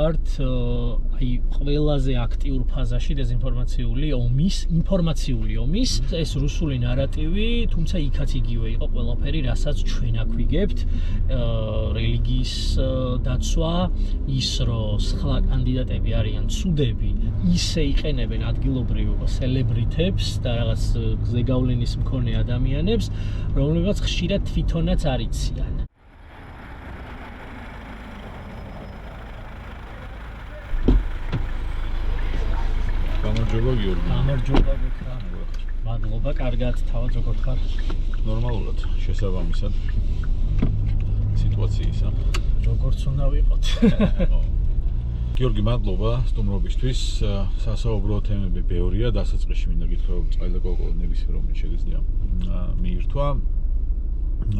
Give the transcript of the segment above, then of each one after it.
ვართ აი ყველაზე აქტიურ ფაზაში დეზინფორმაციული ომის, ინფორმაციული ომის. ეს რუსული ნარატივი, თუმცა იქაც იგივე იყო ყველაფერი, რასაც ჩვენ აქ ვიგებთ, რელიგიის დაცვა, ის რომ სხვა კანდიდატები არიან ცუდები, ისე იყენებენ ადგილობრივ სელებრიტებს და რაღაც ზეგავლენის მქონე ადამიანებს, რომლებიც ხშირად თვითონაც არ იციან. გამარჯობა გიორგი. გამარჯობა გიქრა. მადლობა, კარგად, თავად როგორ ხარ? ნორმალურად, შესაბამისად სიტუაციისა. როგორც უნდა ვიყოთ. გიორგი, მადლობა სტუმრობისთვის. სასაუბრო თემები ბევრია, დასაწყისში მინდა გითხრა, რომ წყალი და კოკო ნებისმიერ მომენტში შეგიძლია მიირთვა.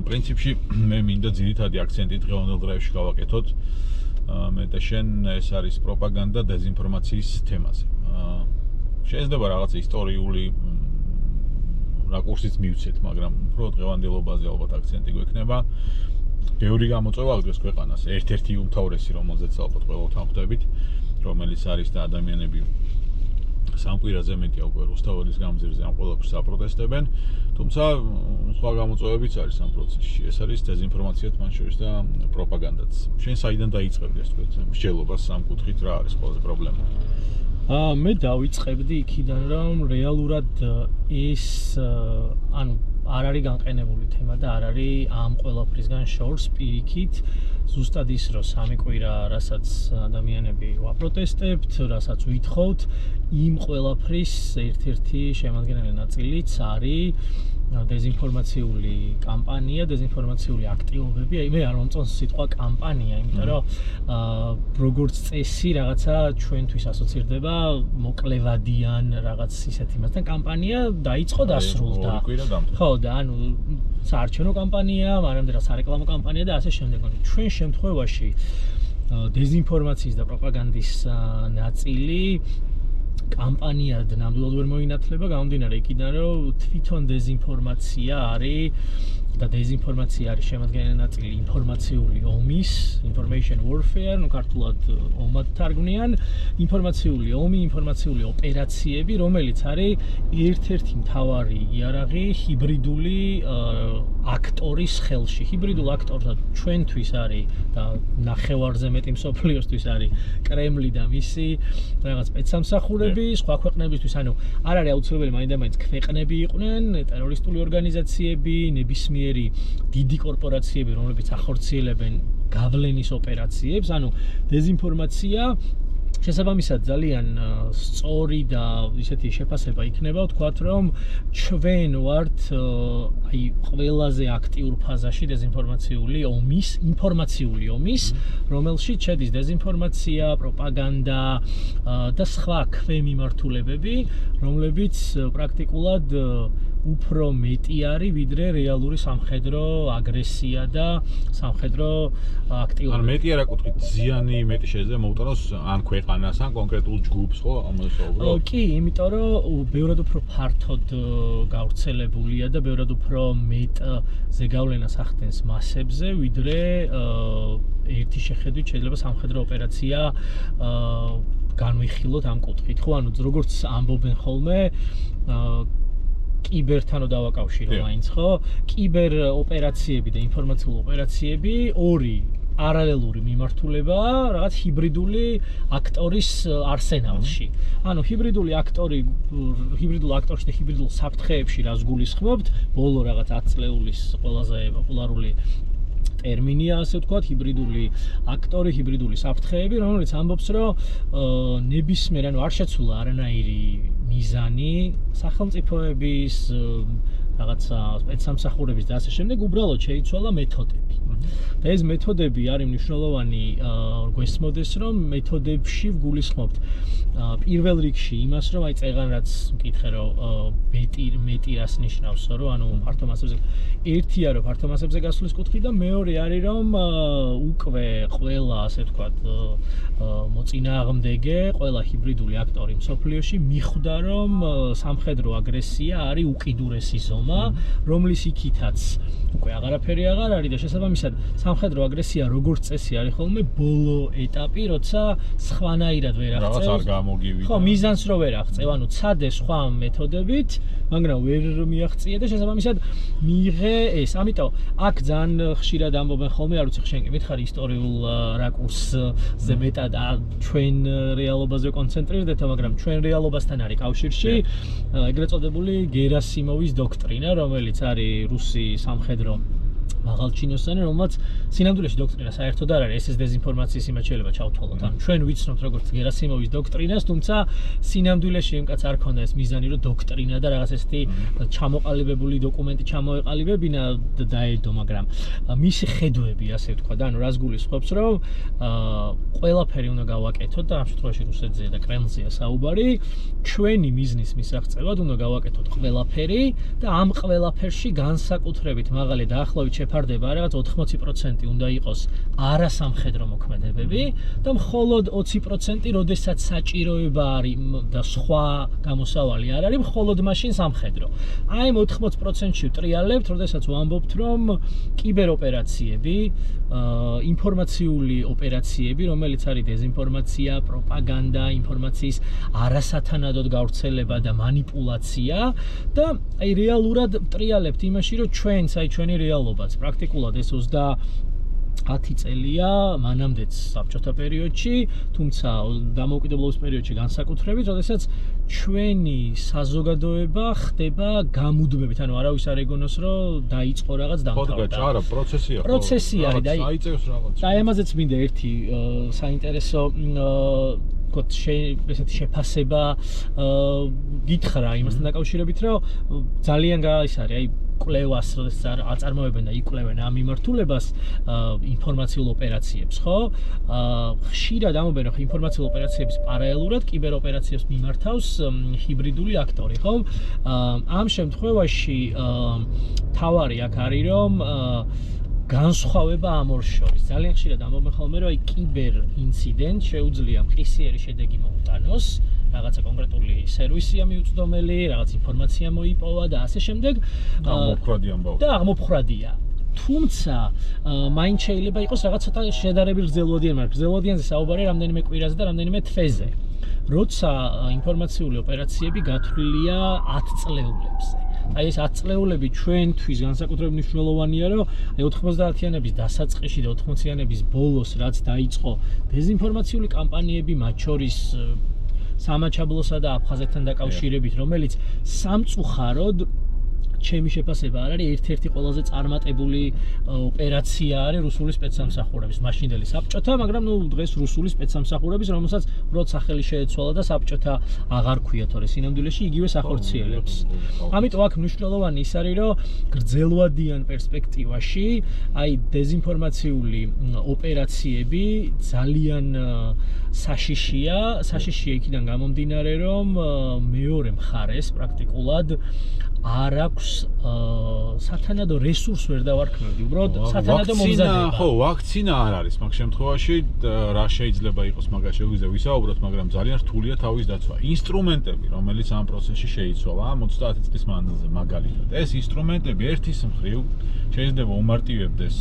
პრინციპში მე მინდა ძირითადი აქცენტი დღევანდელ დროებში გავაკეთოთ. მე და შენ ეს არის პროპაგანდა დეზინფორმაციის თემაზე. შეიძლება რაღაც ისტორიული რაკურსიც მივცეთ, მაგრამ უფრო დღევანდელობაზე ალბათ აქცენტი გვექნება. ბევრი გამოწვევა აღდგეს ქვეყანას, ერთ-ერთი უმთავრესი, რომელზეც ალბათ ყველგან ვხვდებით, რომელიც არის და ადამიანები სამკვირაზე მეტია უკვე რუსთაველის გამზირზე ამ ყველაფერს აპროტესტებენ, თუმცა სხვა გამოწვევებიც არის ამ პროცესში. ეს არის დეზინფორმაცია თმან შორის და პროპაგანდაც. შენ საიდან დაიწყებდი ეს თქვით მსჯელობას ამ კუთხით, რა არის ყველაზე პრობლემა? მე დავიწყებდი იქიდან, რომ რეალურად ეს ანუ არ არის განყენებული თემა და არ არის ამ ყველაფრისგან შორს პირიქით ზუსტად ის რომ სამი კვირა რასაც ადამიანები ვაპროტესტებთ, რასაც ვითხოვთ, იმ ყველაფრის ერთ-ერთი შემადგენელი ნაწილიც არის დეზინფორმაციული კამპანია, დეზინფორმაციული აქტივობები. მე არ მომწონს სიტყვა კამპანია, იმიტომ რომ როგორც წესი რაღაცა ჩვენთვის ასოცირდება მოკლევადიან რაღაც ისეთ იმასთან. კამპანია დაიწყო დასრულდა. ხო, და ანუ საარჩევნო კამპანია, მანამდე რა სარეკლამო კამპანია და ასე შემდეგ. ჩვენ შემთხვევაში დეზინფორმაციის და პროპაგანდის ნაწილი კამპანიად ნამდვილად ვერ მოინათლება, გამომდინარე იქიდან, რომ თვითონ დეზინფორმაცია არის და დეზინფორმაცია არის შემადგენელი ნაწილი ინფორმაციული ომის, information warfare, ну ქართულად ომად თარგმნიან, ინფორმაციული ომი, ინფორმაციული ოპერაციები, რომელიც არის ერთ-ერთი მთავარი იარაღი ჰიბრიდული აქტორის ხელში. ჰიბრიდულ აქტორთა ჩვენთვის არის და ნახევარზე მეტი მსოფლიოსთვის არის კრემლი და მისი რაღაც სპეცსამსახურები, სხვა ქვეყნებისთვის, ანუ არ არის აუცილებელი მაინდა-მაინც ქვეყნები იყვნენ, ტერორისტული ორგანიზაციები, ნებისმიერი დიდი კორპორაციები, რომლებიც ახორციელებენ გავლენის ოპერაციებს, ანუ დეზინფორმაცია შესაბამისად ძალიან სწორი და ისეთი შეფასება იქნება, ვთქვათ, რომ ჩვენ ვართ აი ყველაზე აქტიურ ფაზაში დეზინფორმაციული ომის, ინფორმაციული ომის, რომელშიც შედის დეზინფორმაცია, პროპაგანდა და სხვა ქვემიმართულებები, რომლებიც პრაქტიკულად უფრო მეტი არის ვიდრე რეალური სამხედრო აგრესია და სამხედრო აქტივობა. ან მეტი არა კუთხით, ზიანი მეტი შეიძლება მოუტანოს ან ქვეყანას, ან კონკრეტულ ჯგუფს, ხო, ამაზე ვუბრალოდ. კი, იმიტომ რომ ბევრად უფრო ფართოდ გავრცელებულია და ბევრად უფრო მეტ ზეგავლენას ახდენს მასებზე, ვიდრე ერთი შეხედვით შეიძლება სამხედრო ოპერაცია განვიხილოთ ამ კუთხით, ხო, ანუ როგორც ამბობენ ხოლმე კიბერთან დავაკავშირო მაინც, ხო? კიბერ ოპერაციები და ინფორმაციულ ოპერაციები ორი პარალელური მიმართულებაა რაღაც ჰიბრიდული აქტორის არსენალში. ანუ ჰიბრიდული აქტორი, ჰიბრიდულ აქტორში და ჰიბრიდულ საფრთხეებში რას გულისხმობთ? ბოლო რაღაც 10 წლეულის ყველაზე პოპულარული ტერმინია, ასე ვთქვათ, ჰიბრიდული აქტორი, ჰიბრიდული საფრთხეები, რომელიც ამბობს, რომ ნებისმიერ, ანუ არ შეცვლა არანაირი მიზანი სახელმწიფოების, რაღაცა სპეცსამსახურების და ასე შემდეგ, უბრალოდ შეიცვალა მეთოდები. და ეს მეთოდები არის მნიშვნელოვანი გვესმოდეს, რომ მეთოდებში ვგულისხმობთ პირველ რიგში იმას, რომ აი წეგან რაც მკითხე, რომ მეტი რას ნიშნავს, რომ ანუ ფართო მასებზე ერთია, რომ ფართო მასებზე გასulis კუთხით და მეორე არის, რომ უკვე ყველა, ასე ვთქვათ, მოწინააღმდეგე, ყველა ჰიბრიდული აქტორი მსოფლიოში მიხვდა, რომ სამხედრო აგრესია არის უკიდურესი ზომა, რომლის იქითაც უკვე აღარაფერი აღარ არის და შესაბამისად შესაბამისად, სამხედრო აგრესია როგორც წესი არის ხოლმე ბოლო ეტაპი, როცა სხვანაირად ვერ აღწევს. რაღაც არ გამოგივიდა. ხო, მიზანს რო ვერ აღწევ, ანუ ცადე სხვა მეთოდებით, მაგრამ ვერ მიაღწია და შესაბამისად მიიღე ეს. ამიტომ აქ ძალიან ხშირად ამბობენ ხოლმე, არ ვიცი, შენ კი მითხარი ისტორიულ რაკურსზე მეტად ჩვენ რეალობაზე კონცენტრირდეთ, მაგრამ ჩვენ რეალობასთან არის კავშირში ეგრეთ წოდებული გერასიმოვის დოქტრინა, რომელიც არის რუსი სამხედრო მაღალჩინოსანი, რომელმაც სინამდვილეში დოქტრინა საერთოდ არ არის, ეს დეзинფორმაციის იმაჩელება ჩავთვალოთ. ანუ ჩვენ ვიცნობთ როგორც გერასიმოვის დოქტრინას, თუმცა სინამდვილეში იმ კაც არ ქონდა ეს მიზანი, რომ დოქტრინა და რაღაც ესეთი ჩამოყალიბებული დოკუმენტი ჩამოეყალიბებინა და დაედო, მაგრამ მისი ხედვები, ასე ვთქვა, და ანუ რას გულისხმობს, რომ ყველაფერი უნდა გავაკეთოთ და ამ შემთხვევაში რუსეთზეა და კრემლზეა საუბარი, ჩვენი მიზნის მისაღწევად უნდა გავაკეთოთ ყველაფერი და ამ ყველაფერში განსაკუთრებით მაღალი დაახლოებით შეფარდება რაღაც 80% უნდა იყოს არასამხედრო მოქმედებები და მხოლოდ 20% როდესაც საჭიროება არის და სხვა გამოსავალი არ არის, მხოლოდ მაშინ სამხედრო. აი ამ 80%-ში ვტრიალებთ, როდესაც ვამბობთ, რომ კიბეროპერაციები, ინფორმაციული ოპერაციები, რომელიც არის დეзинფორმაცია, პროპაგანდა, ინფორმაციის არასათანადოდ გავრცელება და манипуляция და აი რეალურად ვტრიალებთ იმაში, რომ ჩვენი რეალობაც პრაქტიკულად ეს 10 წელია მანამდეც საბჭოთა პერიოდში, თუმცა დამოუკიდებლობის პერიოდში განსაკუთრებით, როდესაც ჩვენი საზოგადოება ხდება გამუდმებით, ანუ არავის არ ეგონოს, რომ დაიწყო რაღაც დამთავრდა. ხო, არა, პროცესია. პროცესი არის და აიწევს რაღაც. და ამაზეც მინდა ერთი საინტერესო ესეთი შეფასება გითხრა იმასთან დაკავშირებით, რომ ძალიან ის არის, აი კვლევას, როდესაც აწარმოებენ და იკვლევენ ამ მიმართულებას ინფორმაციულ ოპერაციებს, ხო? ხშირად ამბობენ, რომ ინფორმაციულ ოპერაციების პარალელურად კიბეროპერაციებს მიმართავს ჰიბრიდული აქტორი, ხო? ამ შემთხვევაში თავარი აქ არის, რომ განსხვავება ამ ორ შორის. ძალიან ხშირად ამბობენ ხოლმე, რომ აი კიბერ ინციდენტ შეუძლია მყისიერი შედეგი მოუტანოს, რაღაცა კონკრეტული სერვისია მიუწვდომელი, რაღაც ინფორმაცია მოიპოვა და ასე შემდეგ. აღმოფხრადი ამბავი. და აღმოფხრადია. თუმცა მაინც შეიძლება იყოს რაღაც ცოტა შედარებით გრძელვადიანი, მაგრამ გრძელვადიანზე საუბარი რამდენიმე კვირაზე და რამდენიმე თვეზე. როცა ინფორმაციული ოპერაციები გათვლილია 10 წლეულებზე. აი ეს 10 წლეულები ჩვენთვის განსაკუთრებით მნიშვნელოვანია, რომ აი 90-იანების დასაწყისში და 80-იანების ბოლოს რაც დაიწყო დეзинფორმაციული კამპანიები, მათ შორის სამაჩაბლოსა და აფხაზეთთან დაკავშირებით, რომელიც სამწუხაროდ ჩემი შეფასება არ არის ერთ-ერთი ყველაზე წარმატებული ოპერაცია არის რუსული სპეცსამსახურების მაშინდელი საბჭოთა, მაგრამ ნუ დღეს რუსული სპეცსამსახურების, რომელსაც უბრალოდ სახელი შეეცვალა და საბჭოთა აღარ ქვია, თორე სინამდვილეში იგივე სახორციელებს. ამიტომ აქ მნიშვნელოვანი ის არის, რომ გრძელვადიან პერსპექტივაში აი დეзинფორმაციული ოპერაციები ძალიან საშიშია იქიდან გამომდინარე, რომ მეორე მხარეს პრაქტიკულად არ აქვს სათანადო რესურს ვერ დავარქმევდი, უბრალოდ სათანადო მომზადება. ხო, ვაქცინა არ არის მაგ შემთხვევაში, რა შეიძლება იყოს მაგას შეგვიძლია ვისაუბროთ, მაგრამ ძალიან რთულია თავის დაცვა. ინსტრუმენტები, რომელიც ამ პროცესში შეიცვალა 30 წლის მანძილზე მაგალითად. ეს ინსტრუმენტები ერთის მხრივ შეიძლება უმარტივებდეს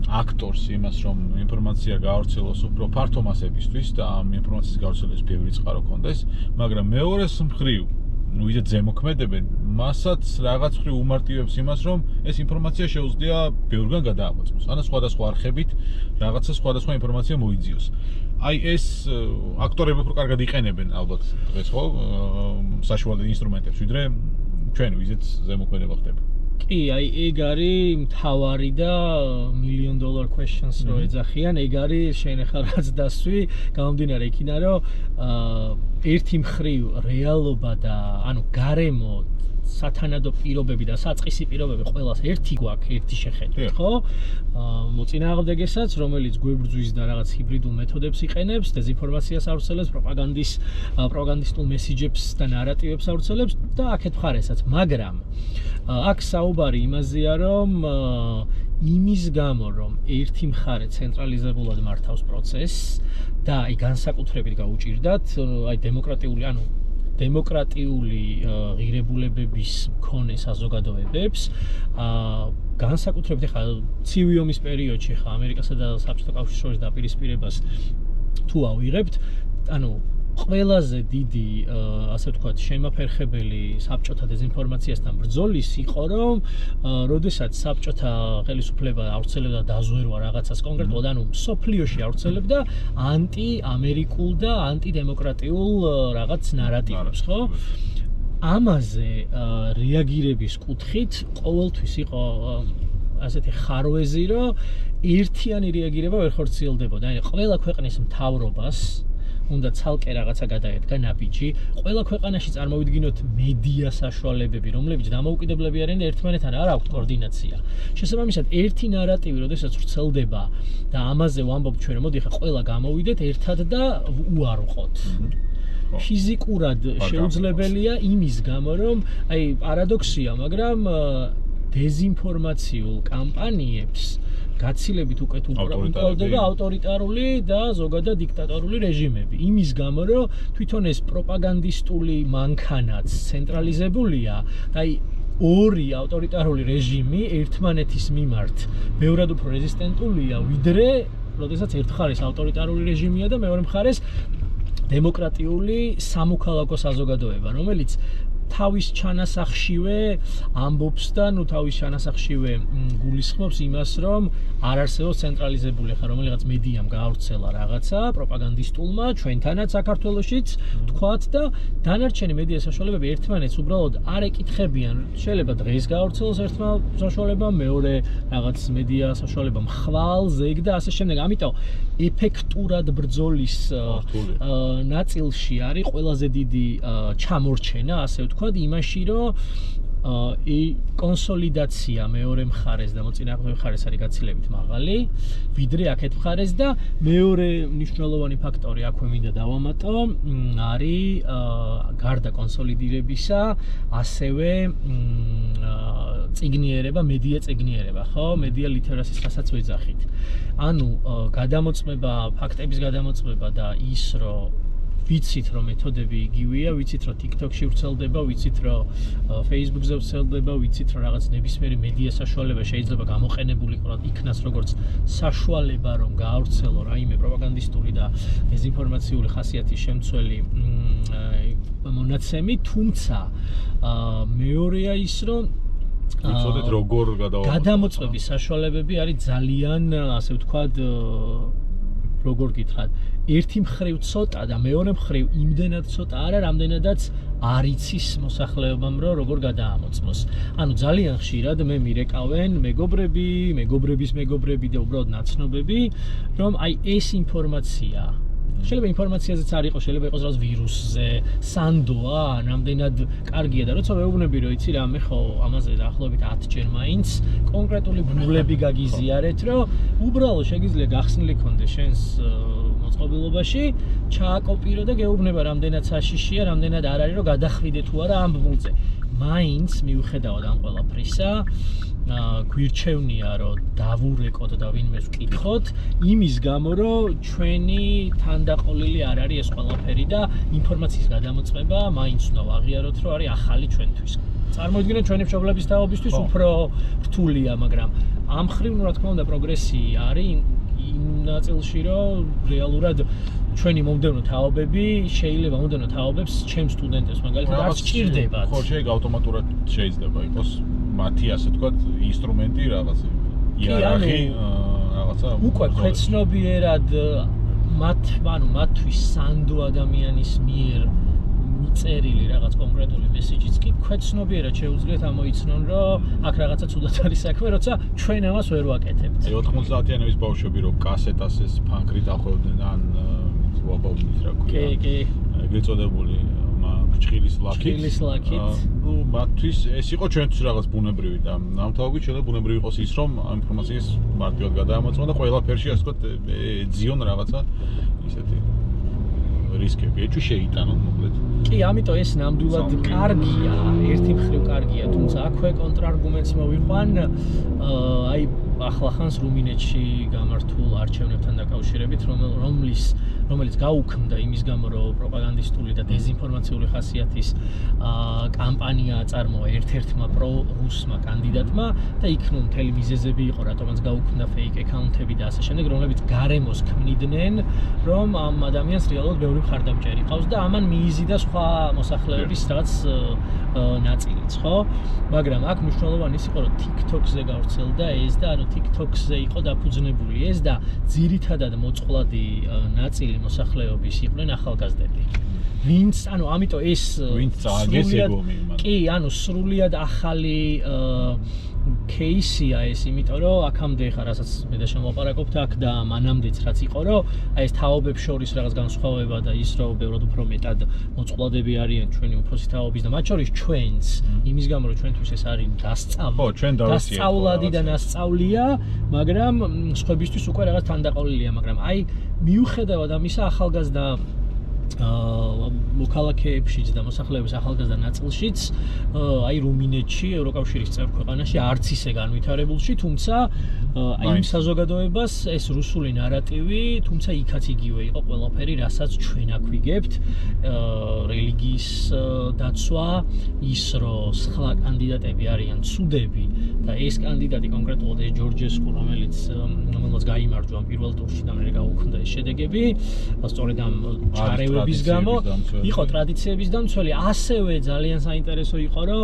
აქტორს იმას, რომ ინფორმაცია გავრცელოს უფრო ფართო მასებისთვის და ამ ინფორმაციის გავრცელების ბევრი წყარო კონდეს, მაგრამ მეორეს მხრივ ну ისეთ ზემოქმედებენ, მასაც რაღაც მხრივ უმარტივებს იმას, რომ ეს ინფორმაცია შეუძლია ბევრგან გადააღვაწოს. ანუ სხვადასხვა არხებით რაღაცა სხვადასხვა ინფორმაცია მოიძიოს. აი ეს აქტორები უფრო კარგად იყენებენ ალბათ დღეს ხო საშუალო ინსტრუმენტებს, ვიდრე ჩვენ ვიზეთ ზემოქმედება ხდება. კი, აი ეგ არის მთავარი და $1 million questions რო ეძახიან, ეგ არის შენ ახლა რაც დასვი, გამომდინარე იქიდან, რომ ერთი მხრივ რეალობა და ანუ გარემო სათანადო პირობები და საწყისი პირობები ყველას ერთი გვაქვს, ერთი შეხედვით, ხო? მოწინააღმდეგესაც, რომელიც გვებრძვის და რაღაც ჰიბრიდულ მეთოდებს იყენებს, დეзинფორმაციას ავრცელებს, პროპაგანდისტულ მესიჯებს და ნარატივებს ავრცელებს და აქეთ მხარესაც, მაგრამ აქ საუბარი იმაზეა, რომ იმის გამო, რომ ერთი მხარე ცენტრალიზებულად მართავს პროცესს და აი განსაკუთრებით გაუჭირდათ, აი დემოკრატიული, ანუ დემოკრატიული ღირებულებების მქონე საზოგადოებებს განსაკუთრებით ახლა ცივი ომის პერიოდში ხა ამერიკასა და საბჭოთა კავშირის შორის დაპირისპირებას თუ ავიღებთ, ანუ ყველაზე დიდი ასე ვთქვათ შემაფერხებელი საბჭოთა დეზინფორმაციასთან ბრძოლის იყო რომ როდესაც საბჭოთა ხელისუფლება ავრცელებდა დაზვერვა რაღაცას კონკრეტულად, ანუ სოფლიოში ავრცელებდა ანტი-ამერიკულ და ანტიდემოკრატიულ რაღაც ნარატივებს, ხო? ამაზე რეაგირების კუთხით ყოველთვის იყო ასეთი ხარვეზი, რომ ერთიანი რეაგირება ვერ ხორციელდებოდა. აი, ყველა ქვეყნის მთავრობას უნდა ცალკე რაღაცა გადაედგა ნაბიჯი. ყველა ქვეყანაში წარმოვიდგინოთ მედია საშუალებები, რომლებიც დამოუკიდებლები არიან ერთმანეთთან, არ აქვთ კოორდინაცია. შესაბამისად, ერთი ნარატივი, როდესაც ვრცელდება და ამაზე ვამბობთ ჩვენ, რომ მოდი ხა ყველა გამოვიდეთ ერთად და უარყოთ. ფიზიკურად შეუძლებელია იმის გამო, რომ აი პარადოქსია, მაგრამ დეზინფორმაციულ კამპანიებს გაცილებით უკეთ უკრავდება ავტორიტარული და ზოგადად დიქტატორული რეჟიმები. იმის გამო, რომ თვითონ ეს პროპაგანდისტული მანქანაც ცენტრალიზებულია და აი ორი ავტორიტარული რეჟიმი ერთმანეთის მიმართ ბევრად უფრო რეზისტენტულია, ვიდრე როდესაც ერთ მხარეს ავტორიტარული რეჟიმია და მეორე მხარეს დემოკრატიული სამოქალაქო საზოგადოება, რომელიც თავის ჩანასახშივე ამბობს და ნუ თავის ჩანასახშივე გულისხმობს იმას, რომ არ არსებობს ცენტრალიზებული ხა რომელიღაც მედიამ გაავრცელა რაღაცა პროპაგანდისტულმა ჩვენთანაც საქართველოშიც თქვათ და დანარჩენი მედია საშუალებები ერთმანეთს უბრალოდ არ ეკითხებიან. შეიძლება დღეს გაავრცელოს ერთმა საშუალებამ, მეორე რაღაც მედია საშუალებამ ხვალ, ზეგ და ასე შემდეგ. ამიტომ ეფექტურად ბრძოლის ნაწილში არის ყველაზე დიდი ჩამორჩენა, ასე ვთქვათ, იმაში, რომ კონსოლიდაცია მეორე მხარეს და მოწინააღმდეგე მხარეს არის გაცილებით მაღალი, ვიდრე აქეთ მხარეს და მეორე მნიშვნელოვანი ფაქტორი აქვე მინდა დავამატო, არის გარდა კონსოლიდირებისა, ასევე წიგნიერება, მედია წიგნიერება, ხო? მედია ლიტერასის რასაც ვეძახით. ანუ გადამოწმება, ფაქტების გადამოწმება და ის, რომ ვიცით რომ მეთოდები იგივეა, ვიცით რომ TikTok-ში ვრცელდება, ვიცით რომ Facebook-ზე ვრცელდება, ვიცით რომ რაღაც ნებისმიერი მედია საშუალება შეიძლება გამოყენებული იქნას როგორც საშუალება რომ გაავრცელო რაიმე პროპაგანდისტული და დეზინფორმაციული ხასიათის შემცველი მონაცემი, თუმცა მეორეა ის რომ ვიცოდეთ როგორ გადამოწმების საშუალებები არის ძალიან, ასე ვთქვათ, როგორ გითხრათ, ერთი მხრივ ცოტა და მეორე მხრივ იმდენად ცოტა არა, რამდენადაც არ იცის მოსახლეობამ, რომ როგორ გადაამოწმოს. ანუ ძალიან ხშირად მე მირეკავენ მეგობრები, მეგობრების მეგობრები და უბრალოდ ნაცნობები, რომ აი ეს ინფორმაცია შეიძლება ინფორმაციაზეც არ იყოს, შეიძლება იყოს რაღაც ვირუსზე, სანდოა, ნამდვილად კარგია და როცა ვეუბნები, რომ იცი რა, მე ხო ამაზე დაახლოებით 10 ჯერ მაინც კონკრეტული ბნულები გაგიზიარეთ, რომ უბრალოდ შეგიძლია გახსნილი კონდეს შენს მოწყობილობაში, ჩააკოპირო და გეუბნება რამდენად საშიშია, რამდენად არ არის, რომ გადახვიდე თუ არა ამ ბნულზე. მაინც მიუხედავად ამ ყველაფრისა, გვირჩევნია რომ დავურეკოთ და ვინმეს ვკითხოთ იმის გამო რომ ჩვენი თანდაყოლილი არ არის ეს ყველაფერი და ინფორმაციის გადამოწმება მაინც უნდა ვაღიაროთ რომ არის ახალი ჩვენთვის. წარმოიდგინეთ ჩვენი მშობლების თაობისთვის უფრო რთულია, მაგრამ ამ მხრივ რა თქმა უნდა პროგრესი არის იმ ნაწილში რომ რეალურად ჩვენი მომდევნო თაობები შეიძლება მომდევნო თაობებს ჩემს სტუდენტებს მაგალითად არ სჭირდებათ. ხო, შეიძლება ავტომატურად შეიძლება იყოს მათი ასე თქვათ ინსტრუმენტი რაღაცა იერარქი რაღაცა უკვე ქვეცნობიერად მათთვის სანდო ადამიანის მიერ წერილი რაღაც კონკრეტული მესეჯიც კი ქვეცნობიერად შეუძლიათ ამოიცნონ რომ აქ რაღაცა ცუდად არის საქმე, როცა ჩვენ ამას ვერ ვაკეთებთ. 90-იანების ბავშვები რომ კასეტას ეს ფანკრით ახვევდნენ ან ვაბავდით რა ქვია. კი. ეგრეთ წოდებული ჭრილის ლაქით. ნუ მათთვის ეს იყო ჩვენთვის რაღაც ბუნებრივი და ნამთავობით შეიძლება ბუნებრივი იყოს ის რომ ამ ინფორმაციას მარტივად გადაამოწმო და ყველაფერში ასე ვთქვათ ეძიონ რაღაცა ისეთი რისკები. ეჭვი შეიტანონ მოკლედ. კი, ამიტომ ეს ნამდვილად კარგია, ერთი მხრივ კარგია, თუმცა აქვე კონტრარგუმენტს მოვიყვან, აი ახლახანს რუმინეთში გამართულ არჩევნებთან დაკავშირებით, რომელიც გაუქმდა იმის გამო, რომ პროპაგანდისტული და დეზინფორმაციული ხასიათის კამპანია აწარმოა ერთ-ერთმა პრორუსმა კანდიდატმა და იქ მთელი მიზეზები იყო, რატომაც გაუქმდა fake account-ები და ასე შემდეგ, რომლებიც გარემოს ქმნიდნენ, რომ ამ ადამიანს რეალურად ბევრი მხარდამჭერი ყავს და ამან მიიზიდა სხვა მოსახლეობის რაღაც ნაწილიც, ხო? მაგრამ აქ მნიშვნელოვანი ის იყო, რომ TikTok-ზე გავრცელდა ეს და ანუ TikTok-ზე იყო დაფუძნებული ეს და ძირითადად მოწყვლადი ნაწილი მოსახლეობის იყვნენ ახალგაზრდები. ვინც, ანუ ამიტომ ეს ვინც წააგეს ეგომი მან. კი, ანუ სრულიად ახალი кейსია ეს, იმიტომ რომ აქამდე ხა რასაც მე და შემოვაპარაკობთ აქ და მანამდეც რაც იყო, რომ აი ეს თაობებს შორის რაღაც განსხვავება და ის რომ ბევრად უფრო მეტად მოწყვლადები არიან ჩვენი უფროსი თაობის და მათ შორის ჩვენც, იმის გამო რომ ჩვენთვის ეს არის დასწავლადი და ნასწავლია, მაგრამ სხვებისთვის უკვე რაღაც თანდაყოლილია, მაგრამ აი მიუხედავად ამისა ახალგაზრდა მოქალაქეებშიც და მოსახლეობის ახალგაზრდა ნაწილშიც აი რუმინეთში, ევროკავშირის წევრ ქვეყანაში არც ისე განვითარებულში, თუმცა აი იმ საზოგადოებას ეს რუსული ნარატივი, თუმცა იქაც იგივე იყო ყველაფერი, რასაც ჩვენ აქ ვიგებთ, რელიგიის დაცვა, ის რომ სხვა კანდიდატები არიან ცუდები და ეს კანდიდატი კონკრეტულად ეს ჯორჯესკუ, რომელიც გაიმარჯვა ამ პირველ ტურში და მერე გაუქმდა ეს შედეგები, სწორედ ამ ჩარევების გამო იყო ტრადიციების დამცველი, ასევე ძალიან საინტერესო იყო, რომ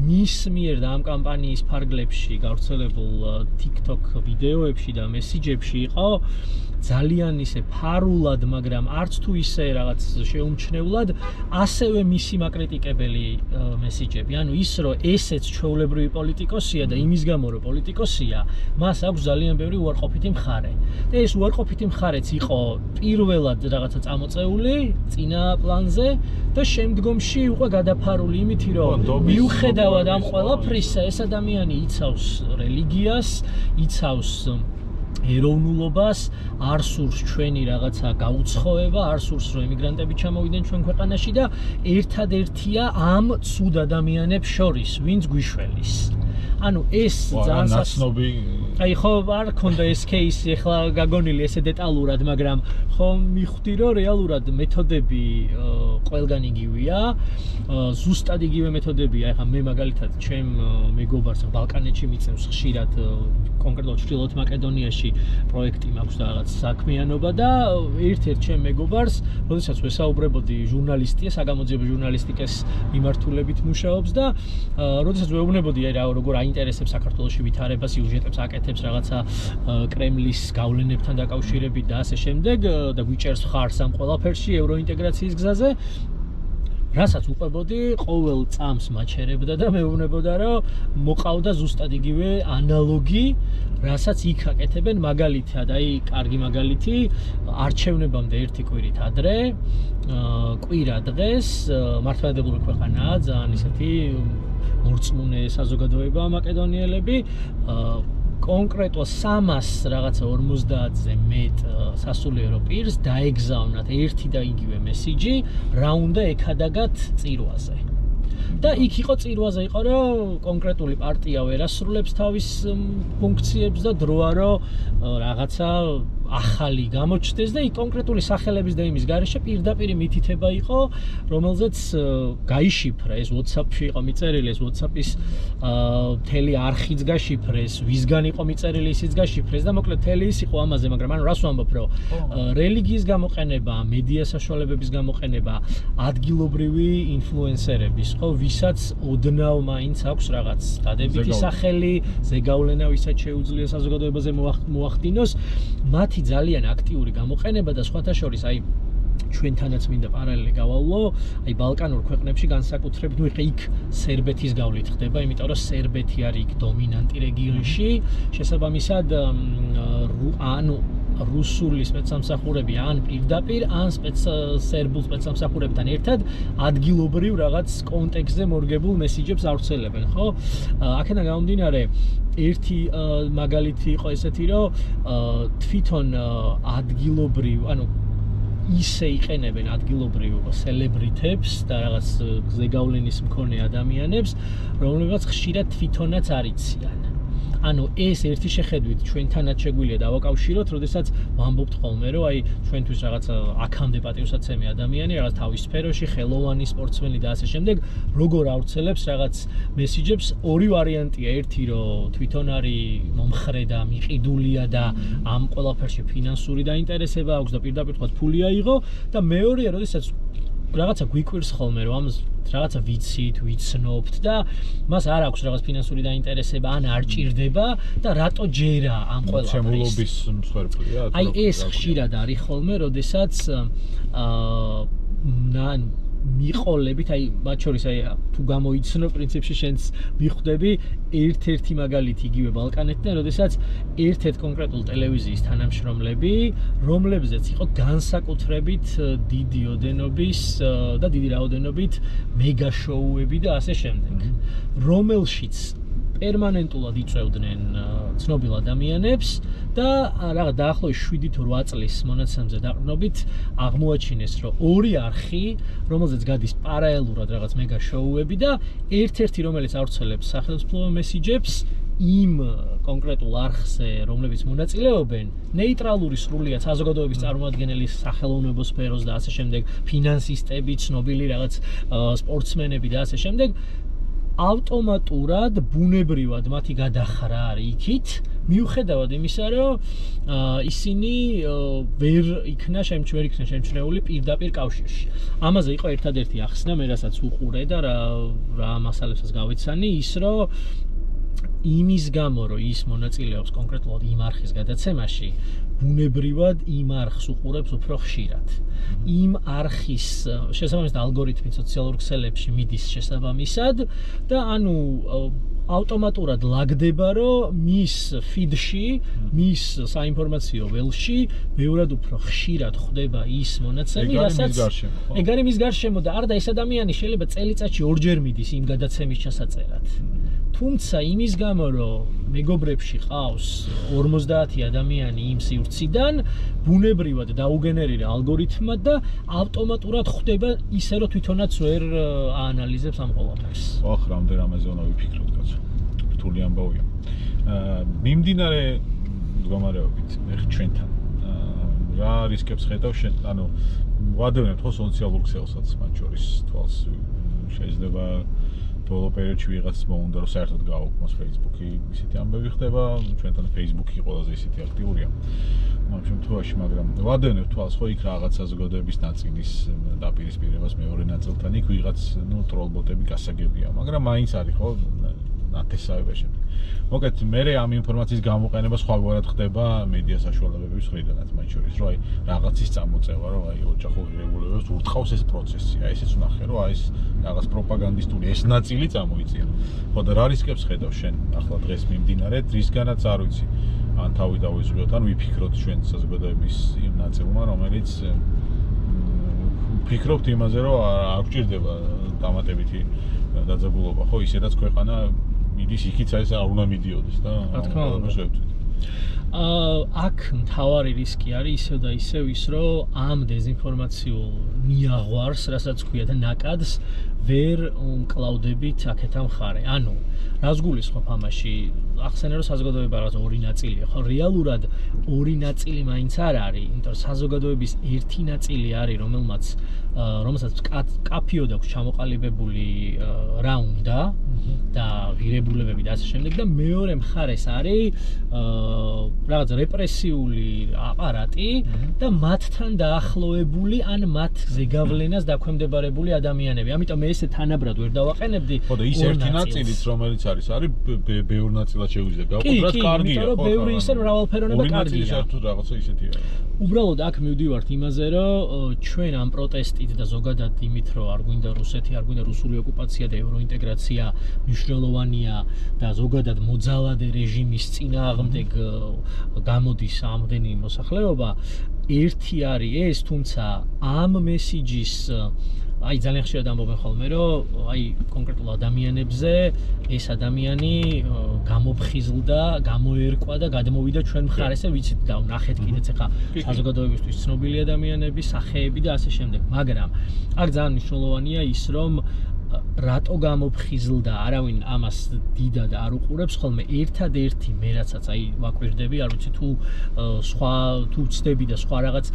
მის მიერ და ამ კამპანიის ფარგლებში გავრცელებულ TikTok ვიდეოებში და მესიჯებში იყო ძალიან ისე ფარულად, მაგრამ არც თუ ისე რაღაც შეუმჩნევლად, ასევე მისი მაკრიტიკებელი მესიჯები. ანუ ის, რომ ესეც ჩვეულებრივი პოლიტიკოსია და იმის გამო, რომ პოლიტიკოსია, მას აქვს ძალიან ბევრი უარყოფითი მხარე. და ეს უარყოფითი მხარეც იყო პირველად რაღაცა წამოწეული წინა პლანზე და შემდგომში უკვე გადაფარული იმით, რომ მიუხედავად ამ ყველაფრისა, ეს ადამიანი იცავს რელიგიას, იცავს ეროვნულობას, არ სურს ჩვენი რაღაცა გაუცხოება, არ სურს რომ ემიგრანტები ჩამოვიდნენ ჩვენ ქვეყანაში და ერთადერთია ამ ცუდ ადამიანებს შორის, ვინც გვიშველის. ანუ ეს ძალიან ნაცნობი აი ხო არ ქონდა ეს кейსი ახლა გაგონილი ესე დეტალურად, მაგრამ ხო მიხვდი რომ რეალურად მეთოდები ყველგან იგივეა, ზუსტად იგივე მეთოდებია. ახლა მე მაგალითად ჩემ მეგობარს ბალკანეთში მიწევს ხშირად კონკრეტულად ჩრდილოეთ მაკედონიაში პროექტი მაქვს და რაღაც საქმიანობა და ერთ-ერთ ჩემ მეგობარს, როდესაც ვესაუბრებოდი ჟურნალისტია, საგამოძიებო ჟურნალისტიკის მიმართულებით მუშაობს და როდესაც ვეუბნებოდი აი რა როგორ აინტერესებს საქართველოში ვითარება, სიუჟეტებს აკეთებს რაღაცა კრემლის გავლენებთან დაკავშირებით და ასე შემდეგ და გვიჭერს ხარს ამ ყველაფერში ევროინტეგრაციის გზაზე. რასაც უყვებოდი, ყოველ წამს მაჩერებდა და მეუბნებოდა, რომ მოყავდა ზუსტად იგივე ანალოგი, რასაც იქ აკეთებენ მაგალითად, აი, კარგი მაგალითი, არჩევნებამდე ერთი კვირით ადრე, კვირა დღეს, მართლმადიდებლური ქვეყანაა, ძალიან ისეთი მორწმუნე საზოგადოებაა მაკედონიელები, კონკრეტულად 300 რაღაცა 50-ზე მეტ სასულიერო პირს დაეგზავნათ ერთი და იგივე მესიჯი, რა უნდა ეკადაგათ წირვაზე. და იქ იყო წირვაზე იყო, რომ კონკრეტული პარტია ვერ ასრულებს თავის ფუნქციებს და დროა რომ რაღაცა ახალი გამოჩნდეს და იქ კონკრეტული სახელების და იმის გარეშე პირდაპირი მითითება იყო, რომელზეც გაიშიფრა ეს WhatsApp-ში იყო მიწერილი, ეს WhatsApp-ის მთელი არხიც გაშიფრეს, ვისგან იყო მიწერილი ისიც გაშიფრეს და მოკლედ მთელი ის იყო ამაზე, მაგრამ ანუ რას ვამბობ, რომ რელიგიის გამოყენება, მედია საშუალებების გამოყენება, ადგილობრივი ინფლუენსერების, ხო, ვისაც ოდნავ მაინც აქვს რაღაც დადებითი სახელი, ზეგავლენა, ვისაც შეუძლია საზოგადოებაზე მოახდინოს, მათი ძალიან აქტიური გამოყენება და სხვათა შორის აი ჩვენთანაც მინდა პარალელი გავალო, აი ბალკანურ ქვეყნებში განსაკუთრებით, ნუ იქ სერბეთის გავლით ხდება, იმიტომ რომ სერბეთი არის იქ დომინანტი რეგიონში, შესაბამისად ანუ რუსული სპეცსამსახურები ან პირდაპირ, ან სერბულ სპეცსამსახურებთან ერთად ადგილობრივ რაღაც კონტექსტზე მორგებულ მესიჯებს ავრცელებენ, ხო? აქედან გამომდინარე, ერთი მაგალითი იყო ესეთი, რომ თვითონ ადგილობრივ, ანუ ისე იყენებენ ადგილობრივ სელებრიტებს და რაღაც ზეგავლენის მქონე ადამიანებს, რომლებიც ხშირად თვითონაც არ იციან. ანუ ეს ერთი შეხედვით ჩვენთანაც შეგვიძლია დავაკავშიროთ, როდესაც ვამბობთ ხოლმე, რომ აი ჩვენთვის რაღაც აქამდე პატივსაცემი ადამიანი, რაღაც თავის სფეროში, ხელოვანი სპორტსმენი და ასე შემდეგ, როგორ ავრცელებს რაღაც მესიჯებს, ორი ვარიანტია, ერთი რომ თვითონ არის მომხრე და მიყიდულია და ამ ყველაფერში ფინანსური დაინტერესება აქვს და პირდაპირ თქვა ფული აიღო და მეორეა, როდესაც რაღაცა გვიკვირს ხოლმე, რომ ამას რაღაცა ვიცით, ვიცნობთ და მას არ აქვს რაღაც ფინანსური დაინტერესება, ან არ ჭირდება და რატო ჯერა ამ ყველაფერს. შემულობის მსხვერპლია. აი ეს ხშირად არის ხოლმე, როდესაც მიყოლებით, აი მათ შორის აი თუ გამოიცნო პრინციპში შენს მიხვდები ერთ-ერთი მაგალითი იგივე ბალკანეთიდან, როდესაც ერთ-ერთ კონკრეტულ ტელევიზიის თანამშრომლები, რომლებზეც იყო განსაკუთრებით დიდი ოდენობის და დიდი რაოდენობით მეგა შოუები და ასე შემდეგ, რომელშიც პერმანენტულად იწევდნენ ცნობილ ადამიანებს და რაღაც დაახლოებით 7-8 წლის მონაცემზე დაყრდნობით აღმოაჩინეს, რომ ორი არხი, რომელზეც გადის პარალელურად რაღაც მეგა შოუები და ერთ-ერთი, რომელიც ავრცელებს სახელმწიფო მესიჯებს, იმ კონკრეტულ არხზე, რომლებიც მონაწილეობენ, ნეიტრალური სრულიად საზოგადოების წარმოადგენელი სახელოვნებო სფეროს და ასე შემდეგ, ფინანსისტები, ცნობილი რაღაც სპორტსმენები და ასე შემდეგ ავტომატურად, ბუნებრივად მათი გადახრა არის იქით, მიუხედავად იმისა, რომ ისინი ვერ იქნა შემჩნეული პირდაპირ კავშირში. ამაზე იყო ერთადერთი ახსნა, მე რასაც უყურე და რა მასალებსაც გავიცანი, ის რომ იმის გამო, რომ ის მონაწილეობს კონკრეტულად იმ არხის გადაცემაში, ბუნებრივად იმ არხს უყურებს უფრო ხშირად. იმ არხის შესაბამისად ალგორითმი სოციალურ ქსელებში მიდის შესაბამისად და ანუ ავტომატურად ლაგდება, რომ მის ფიდში, მის საინფორმაციო ველში ბევრად უფრო ხშირად ხვდება ის მონაცემი, რასაც ეგ არის მის გარშემო და არა და ეს ადამიანი შეიძლება წელიწადში ორჯერ მიდის იმ გადაცემის ჩასაწერად. თუმცა იმის გამო, რომ მეგობრებში ყავს 50 ადამიანი იმ სივრციდან, ბუნებრივად დაუგენერირა ალგორითმად და ავტომატურად ხვდება ისე, რომ თვითონაც ვერ აანალიზებს ამ ყველაფერს. ოხ, რამდენიმე ზონა ვიფიქროთ, კაცო. რთული ამბავია. მიმდინარე მდგომარეობით ჩვენთან რა რისკებს ხედავ შენ? ანუ ვადევნებთ ხო სოციალურ ქსელსაც მათ შორის თვალს შეიძლება ბოლო პერიოდში ვიღაც მოუნდა რომ საერთოდ გავაუქმოს Facebook-ი, ისეთი ამბები ხდება, ჩვენთან Facebook-ი ყველაზე ისეთი აქტიურია. ამ შემთხვევაში, მაგრამ ვადევნებთ თვალს ხო იქ რაღაც საზოგადოების ნაწილის დაპირისპირებას მეორე ნაწილთან იქ ვიღაც, ტროლბოტები გასაგებია, მაგრამ მაინც არის ხო ნათესავება შემდეგ. მოკეთ, მე ამ ინფორმაციის გამოყენება სხვაგვარად ხდება მედია საშუალებების მხრიდანაც, მათ შორის, რომ აი რაღაცის წამოწევა, რომ აი ოჯახური რეგულირებას ურტყავს ეს პროცესი. აი ესეც ვნახე, რომ აი ეს რაღაც პროპაგანდისტული ეს ნაწილი წამოიწია. ხო და რა რისკებს ხედავ შენ ახლა დღეს მიმდინარედ, რისგანაც არ ვიცი. ან თავი დავიზღვიოთ, ან ვიფიქროთ ჩვენ საზოგადოების იმ ნაწილმა, რომელიც ვფიქრობთ იმაზე, რომ არ გვჭირდება დამატებითი დაძაბულობა, ხო, ისედაც ქვეყანა მიდის იქით, ეს არ უნდა მიდიოდეს და აქ მთავარი რისკი არის ისევ და ისევ ის, რომ ამ დეზინფორმაციულ მიაღვარს, რასაც ქვია და ნაკადს ვერ მკლავდებით აქეთ ამ ხარე. ანუ რას გულისხმობ ამაში? ახსენე რომ საზოგადოება რაღაც ორი ნაწილია, ხო? რეალურად ორი ნაწილი მაინც არ არის, იმიტომ რომ საზოგადოების ერთი ნაწილი არის, რომელსაც კაფიოდ აქვს ჩამოყალიბებული რა უნდა და ღირებულებები და ასე შემდეგ და მეორე მხარეს არის რაღაც რეპრესიული აპარატი და მათთან დაახლოებული ან მათ ზეგავლენას დაქვემდებარებული ადამიანები. ამიტომ მე ესე თანაბრად ვერ დავაყენებდი. ხო და ის ერთი ნაწილიც რომელიც არის ბევრ ნაწილად შეგვიძლია გავყუროთ, კარგია, ხო? იმიტომ რომ ბევრი ისე მრავალფეროვნება კარგია. საერთოდ რაღაცა ისეთია. უბრალოდ აქ მივდივართ იმაზე, რომ ჩვენ ამ პროტესტით და ზოგადად იმით, რომ არ გვინდა რუსეთი, არ გვინდა რუსული ოკუპაცია და ევროინტეგრაცია მნიშვნელოვანია და ზოგადად მოძალადე რეჟიმის წინააღმდეგ გამოდის ამდენი მოსახლეობა, ერთი არის ეს, თუმცა ამ მესიჯის აი ძალიან ხშირად ამბობენ ხოლმე, რომ აი კონკრეტულ ადამიანებზე ეს ადამიანი გამოფხიზლდა, გამოერკვა და გადმოვიდა ჩვენ მხარესზე, ვიცით და ნახეთ კიდეც ახლა საზოგადოებისთვის ცნობილი ადამიანები, სახეები და ასე შემდეგ. მაგრამ აქ ძალიან მნიშვნელოვანია ის, რომ რატო გამოფხიზლდა, არავინ ამას დიდად არ უყურებს ხოლმე. ერთადერთი მე რაცაც აი ვაკვირდები, არ ვიცი თუ თუ ვცდები და სხვა რაღაც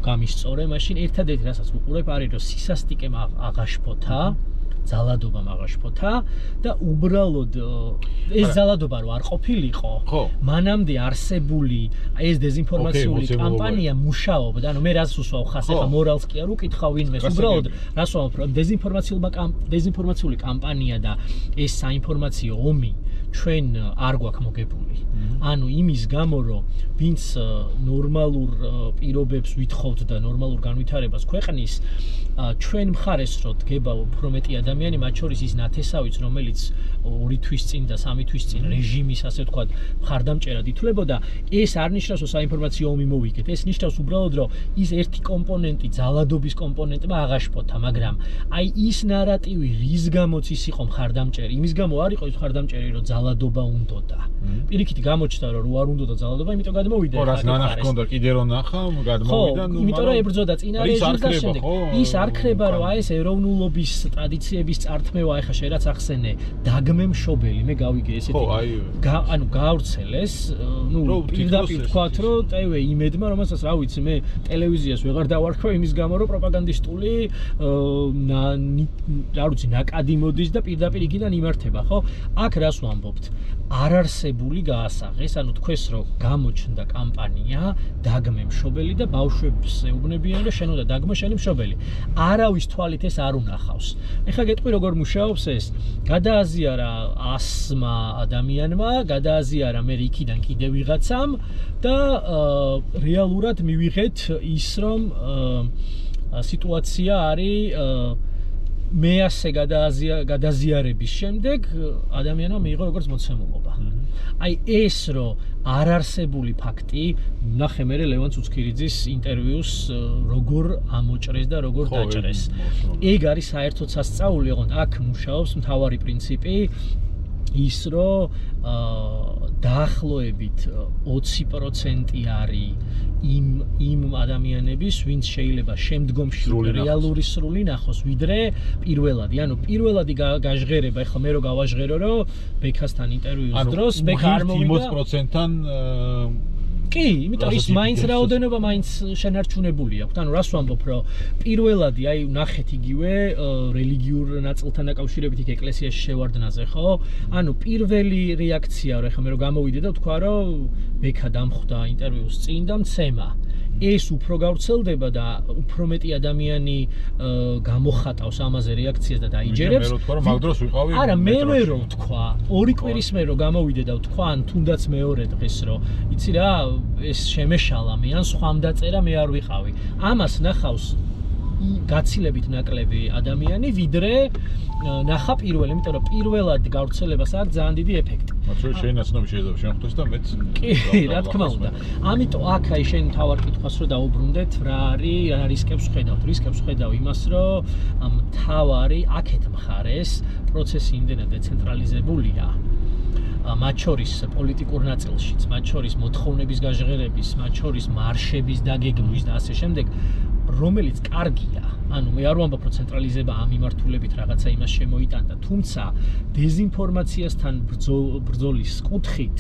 გამისწორე, მაშინ ერთადერთი რასაც ვუყურებ არის რომ სისასტიკემ აღაშფოთა, ძალადობამ აღაშფოთა და უბრალოდ ეს ძალადობა რო არ ყოფილიყო, მანამდე არსებული ეს დეზინფორმაციული კამპანია მუშაობდა, ანუ მე რას უსვავ ხას, ეხლა მორალს კი არ უკითხავ ვინმეს, უბრალოდ რას ვამბობ, რომ დეზინფორმაციული კამპანია და ეს საინფორმაციო ომი ჩვენ არ გვაქვს მოგებული. ანუ იმის გამო რომ ვინც ნორმალურ პირობებს ვითხოვთ და ნორმალურ განვითარებას ქვეყნის, ჩვენ მხარეს რო დგება უფრო მეტი ადამიანი, მათ შორის ის ნათესავიც, რომელიც 2 თვის წინ და 3 თვის წინ რეჟიმის, ასე ვთქვათ, მხარდამჭერად ითვლებოდა, ეს არ ნიშნავს, რომ საინფორმაციო ომი მოვიგეთ. ეს ნიშნავს უბრალოდ, რომ ის ერთი კომპონენტი, ძალადობის კომპონენტმა აღაშფოთა, მაგრამ აი ის ნარატივი, რის გამოც ის იყო მხარდამჭერი, იმის გამო არ იყო ის მხარდამჭერი, რომ ძალადობა უნდოდა. პირიქით გამოჩნდა, რომ არ უნდოდა ძალადობა, იმიტომ გადმოვიდა. ხო, რას ნანახი ჰქონდა, კიდე რომ ნახა, გადმოვიდა, ნუ იმიტომ რომ ებრძოდა წინა რეჟიმს და შემდეგ. ის არ ხრება, რომ აი ეს ეროვნულობის ტრადიციების წართმევა, ეხა შენ რაც ახსენე, დაგმე მშობელი, მე გავიგე ესეთი. ანუ გაავრცელეს, ნუ პირდაპირ ვთქვათ, რომ ტევე იმედმა, რომელსაც რა ვიცი, მე ტელევიზიას ვეღარ დავარქვე იმის გამო, რომ პროპაგანდისტული რა ვიცი, ნაკადი მოდის და პირდაპირ იქიდან იმართება, ხო? აქ რას ვამბობთ? არარსებული გაასაღეს, ანუ თქვენს რომ გამოჩნდა კამპანია, დაგმე მშობელი და ბავშვებს ეუბნებიან, რომ შენ უნდა დაგმო შენი მშობელი. არავის თვალით ეს არ უნახავს. ეხლა გეტყვი როგორ მუშაობს ეს? გადააზიარა 100-მა ადამიანმა, გადააზიარა მე იქიდან კიდე ვიღაცამ და რეალურად მივიღეთ ის რომ სიტუაცია არის მეასე გადაზიარების შემდეგ ადამიანმა მიიღო როგორც მოცემულობა. აი ეს რომ არარსებული ფაქტი, ნახე მე ლევან ცუცქირიძის ინტერვიუს როგორ ამოჭრეს და როგორ დაჭრეს. ეგ არის საერთოდ სასწაული, ოღონდ აქ მუშაობს მთავარი პრინციპი ის რომ დაახლოებით 20% არის იმ ადამიანების, ვინც შეიძლება შემდგომში რეალური სრული ნახოს, ვიდრე პირველადი. ანუ პირველადი გაჟღერება, ეხლა მე რო გავაჟღერო, რომ ბექასთან ინტერვიუს დროს ბექა არ მოვიდა 20%-თან კი, იმიტომ ის მაინც რაოდენობა მაინც შენარჩუნებული აქვს. ანუ რას ვამბობ, რომ პირველადი, აი ნახეთ იგივე რელიგიურ ნაწილთან დაკავშირებით იქ ეკლესიაში შევარდნაზე, ხო? ანუ პირველი რეაქცია, რომ ეხლა მე რო გამოვიდე და ვთქვა, რომ ბექა დამხვდა ინტერვიუს წინ და მცემა. ეს უფრო გავრცელდება და უფრო მეტი ადამიანი გამოხატავს ამაზე რეაქციას და დაიჯერებს. მე რო ვთქვა, რომ მაგ დროს ვიყავი. არა, მე რო ვთქვა, 2 კვირის მე რო გამოვიდე და ვთქვა, ან თუნდაც მეორე დღეს რომ იცი რა, ეს შემეშალა მე, ან სხვამ დაწერა მე არ ვიყავი. ამას ნახავს გაცილებით ნაკლები ადამიანი, ვიდრე ნახა პირველი, იმიტომ რომ პირველად გავრცელებას აქვს ძალიან დიდი ეფექტი. მაგრამ შენ ნაცნობი შეიძლება შემხვდეს და მეც კი, რა თქმა უნდა. ამიტომ აქ აი შენ თავარ კითხვას რომ დაუბრუნდეთ, რა არის, რა რისკებს ხედავთ? რისკებს ხედავ იმას, რომ თავარი აქეთ მხარეს პროცესი იმდენად დეცენტრალიზებულია. მათ შორის პოლიტიკურ ნაწილშიც, მათ შორის მოთხოვნების გაჟღერების, მათ შორის მარშების დაგეგმვის და ასე შემდეგ, რომელიც კარგია. ანუ მე არ ვამბობ, რომ ცენტრალიზება ამ მიმართულებით რაღაცა იმას შემოიტანდა, თუმცა დეზინფორმაციასთან ბრძოლის კუთხით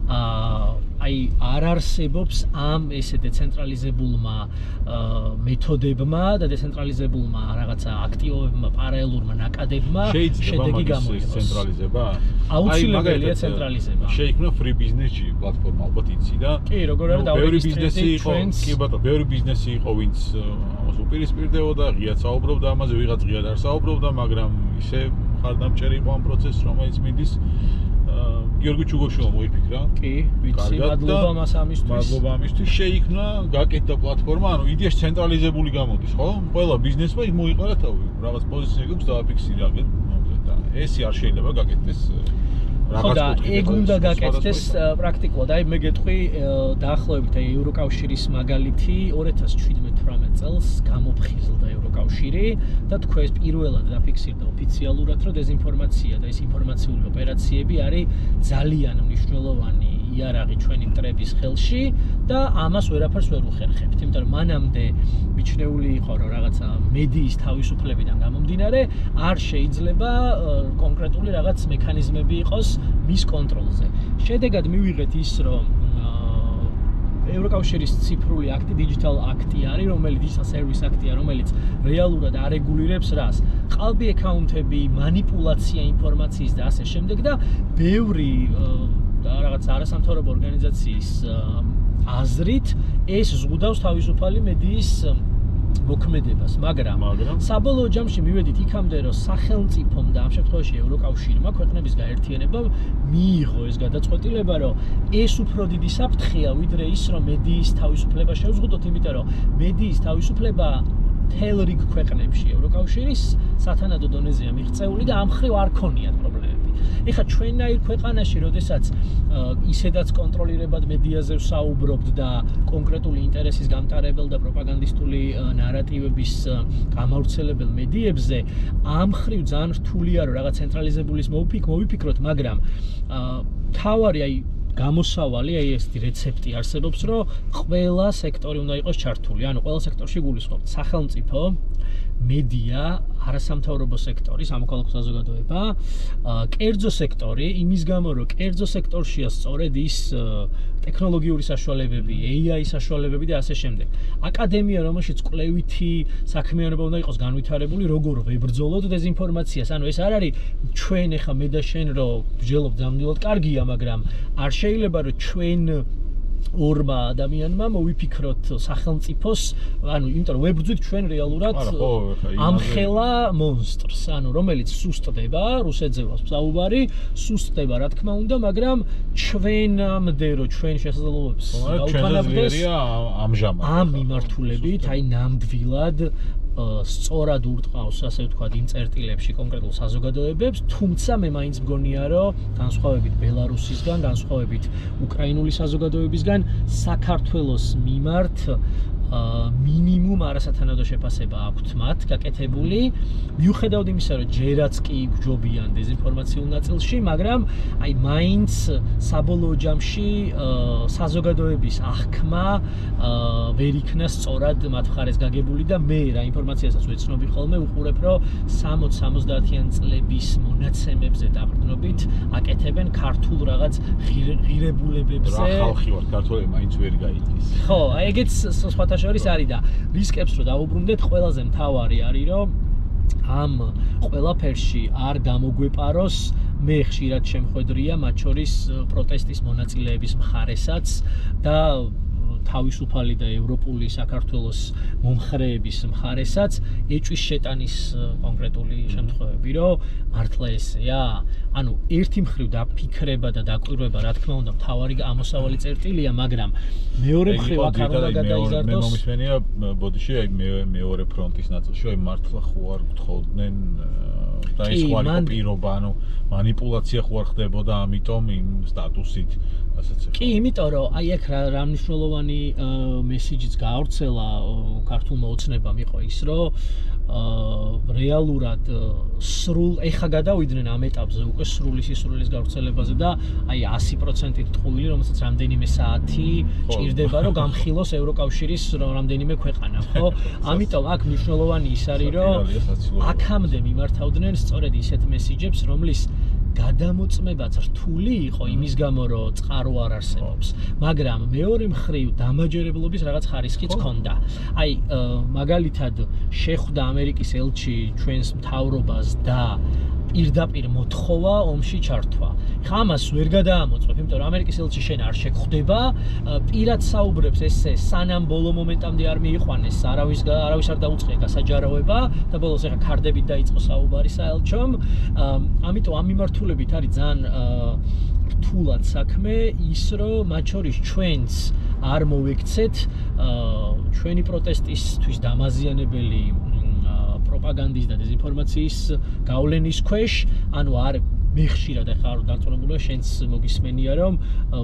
აი არ არსებობს ამ ესე დეცენტრალიზებულმა მეთოდებმა და დეცენტრალიზებულმა რაღაცა აქტივობებმა, პარალელურმა ნაკადებმა შედეგი გამოიღოს. ცენტრალიზება? აუცილებელია ცენტრალიზება. შეიქმნა free business-ი პლატფორმა, ალბათ იცი და კი, როგორ არის დავრეგისტრირებული ჩვენს. კი ბატონო, ბევრი ბიზნესი იყო, ვინც ამას უპირისპირდებოდა, ღიად საუბრობდა ამაზე, ვიღაც ღიად არ საუბრობდა, მაგრამ ისე მხარდამჭერი იყო ამ პროცესს, რომელიც მიდის გიორგი ჩუგოშვილმა მოიფიქრა. კი, ვიცი, მადლობა მას ამისთვის. მადლობა ამისთვის. შეიქმნა, გაკეთდა პლატფორმა, ანუ იდეაში ცენტრალიზებული გამოდის, ხო? ყველა ბიზნესმა იქ მოიყარა თავი. რაღაც პოზიციები აქვს დააფიქსირა, და ესი არ შეიძლება გაკეთდეს. ხო და ეგ უნდა გაკეთდეს პრაქტიკულად. აი მე გეტყვი დაახლოებით აი ევროკავშირის მაგალითი 2017-18 წელს გამოფხიზლდა ევროკავშირი და თქვენ პირველად დაფიქსირდა ოფიციალურად, რომ დეზინფორმაცია და ეს ინფორმაციული ოპერაციები არის ძალიან მნიშვნელოვანი იარაღი ჩვენი მტრების ხელში და ამას ვერაფერს ვერ უხერხებთ, იმიტომ რომ მანამდე მიჩნეული იყო რომ რაღაცა მედიის თავისუფლებიდან გამომდინარე არ შეიძლება კონკრეტული რაღაც მექანიზმები იყოს მის კონტროლზე. შედეგად მივიღეთ ის რომ ევროკავშირის ციფრული აქტი, digital აქტი არის, რომელიც digital service აქტია, რომელიც რეალურად არეგულირებს რას? ყალბი აკაუნტები, манипуляცია ინფორმაციის და ასე შემდეგ და ბევრი რაღაც არასამთავრობო ორგანიზაციის აზრით ეს ზღუდავს თავისუფალი მედიის მოქმედებას, მაგრამ საბოლოო ჯამში მივედით იქამდე, რომ სახელმწიფომ და ამ შემთხვევაში ევროკავშირმა ქვეყნების გაერთიანებამ მიიღო ეს გადაწყვეტილება, რომ ეს უფრო დიდი საფრთხეა, ვიდრე ის, რომ მედიის თავისუფლება შევზღუდოთ, იმიტომ რომ მედიის თავისუფლება მთელ რიგ ქვეყნებში ევროკავშირის სათანადო დონეზეა მიღწეული და ამ ხრივ არ ქონიათ პრობლემები. ეხლა ჩვენნაირ ქვეყანაში, როდესაც ისედაც კონტროლირებად მედიაზე ვსაუბრობთ და კონკრეტული ინტერესის გამტარებელ და პროპაგანდისტული ნარატივების გამავრცელებელ მედიებზე, ამ ხრივ ძალიან რთულია რომ რაღაც ცენტრალიზებულის მოვიფიქროთ, მაგრამ თავარი აი გამოსავალი, აი ეს რეცეპტი არსებობს, რომ ყველა სექტორი უნდა იყოს ჩართული. ანუ ყველა სექტორში გულისხმობთ სახელმწიფო, მედია, არასამთავრობო სექტორი, სამოქალაქო საზოგადოება, კერძო სექტორი, იმის გამო, რომ კერძო სექტორშია სწორედ ის ტექნოლოგიური საშუალებები, AI საშუალებები და ასე შემდეგ. აკადემია, რომელშიც კვლევითი საქმიანობა უნდა იყოს განვითარებული, როგორ ვებრძოლოთ დეзинფორმაციას. ანუ ეს არ არის ჩვენ ეხა მე და შენ რომ ვჯელობთ ნამდვილად კარგია, მაგრამ არ შეიძლება რომ ჩვენ ორმა ადამიანმა მოვიფიქროთ სახელმწიფოს, ანუ იმიტომ რომ ვებრძვით ჩვენ რეალურად ამხელა მონსტრს, ანუ რომელიც სუსტდება, რუსეთზე ვსაუბარი, სუსტდება რა თქმა უნდა, მაგრამ ჩვენამდე რომ ჩვენ შესაძლებლობებს გავთვალავდეს ამ მიმართულებით, აი ნამდვილად სწორად ურტყავს, ასე ვთქვათ, იმ წერტილებში კონკრეტულ საზოგადოებებს, თუმცა მე მაინც მგონია, რომ განსხვავებით ბელარუსისგან, განსხვავებით უკრაინული საზოგადოებისგან, საქართველოს მიმართ მინიმუმ არასათანადო შეფასება აქვთ მათ გაკეთებული, მიუხედავად იმისა, რომ ჯერაც კი გჯობიან დეзинფორმაციულ ნაწილში, მაგრამ აი მაინც საბოლოო ჯამში საზოგადოების აღქმა ვერ იქნა სწორად მათ მხარეს გაგებული და მე რა ინფორმაციასაც ვეცნობი ხოლმე, ვუყურებ, რომ 60-70-იან წლების მონაცემებზე დაყრდნობით აკეთებენ ქართულ რაღაც ღირებულებებზე. რა ხალხი ვარ, ქართველები მაინც ვერ გაიგეს. ხო, აი ეგეც სხვათა შორის არის და რისკებს რომ დავუბრუნდეთ, ყველაზე მთავარი არის, რომ ამ ყველაფერში არ გამოგვეპაროს მე ხშირად შემხედრია მათ შორის პროტესტის მონაწილეების მხარესაც და თავისუფალი და ევროპული საქართველოს მომხრეების მხარესაც ეჭვის შეტანის კონკრეტული შემთხვევები, რომ მართლა ესეა? ანუ ერთი მხრივ დაფიქრება და დაკვირვება, რა თქმა უნდა, მთავარი ამოსავალი წერტილია, მაგრამ მეორე მხრივ აქ არ უნდა გადაიზარდოს. მე მომისმენია, ბოდიში, აი მეორე ფრონტის ნაწილში, აი მართლა ხო არ გთხოვდნენ და ის ხო არ იყო პირობა, ანუ манипуляცია ხო არ ხდებოდა, ამიტომ იმ სტატუსით კი, იმიტომ რომ აი აქ რა მნიშვნელოვანი მესიჯიც გაავრცელა ქართულმა ოცნებამ იყო ის, რომ რეალურად სრულ ეხა გადავიდნენ ამ ეტაპზე უკვე სრული სისრულის გავრცელებაზე და აი 100%-ით ტყუილი, რომელსაც რამდენიმე საათი ჭირდება, რომ გამხილოს ევროკავშირის რამდენიმე ქვეყანა, ხო? ამიტომ აქ მნიშვნელოვანი ის არის, რომ აქამდე მიმართავდნენ სწორედ ისეთ მესიჯებს, რომლის გადამოწმებაც რთული იყო იმის გამო, რომ წყარო არ არსებობს, მაგრამ მეორე მხრივ დამაჯერებლობის რაღაც ხარისხიც ჰქონდა. აი, მაგალითად, შეხვდა ამერიკის ელჩი ჩვენს მთავრობას და პირდაპირ მოთხოვა ომში ჩართვა. ხა ამას ვერ გადაამოწმებ, იმიტომ რომ ამერიკის ელჩი შენ არ შეგხვდება, პირად საუბრებს ესე, სანამ ბოლო მომენტამდე არ მიიყვანეს, არავის არ დაუწყია გასაჯაროება და ბოლოს ეხა ქარდებით დაიწყო საუბარი საელჩომ. ამიტომ ამ მიმართულებით არის ძალიან რთულად საქმე ის, რომ მათ შორის ჩვენც არ მოვექცეთ ჩვენი პროტესტისთვის დამაზიანებელი პროპაგანდის და დეзинფორმაციის გავლენის ქვეშ, ანუ არ მე ხშირად ახლა არ დარწმუნებულია შენც მოგისმენია რომ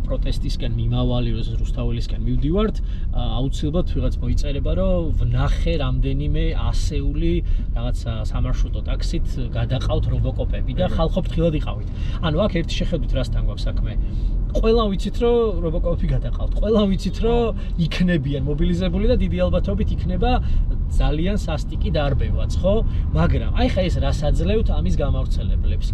პროტესტისკენ მიმავალი რუსთაველისკენ მივდივართ აუცილებლად ვიღაც მოიწერება რომ ვნახე რამდენიმე ასეული რაღაცა სამარშრუტო ტაქსით გადაყავთ რობოკოპები და ხალხო ფრთხილად იყავით. ანუ აქ ერთი შეხედვით რასთან გვაქვს საქმე. ყველამ ვიცით რომ რობოკოპი გადაყავთ. ყველამ ვიცით რომ იქნებიან მობილიზებული და დიდი ალბათობით იქნება ძალიან სასტიკი დარბევაც, ხო? მაგრამ აი ხა ეს რას აძლევთ ამის გამავრცელებლებს.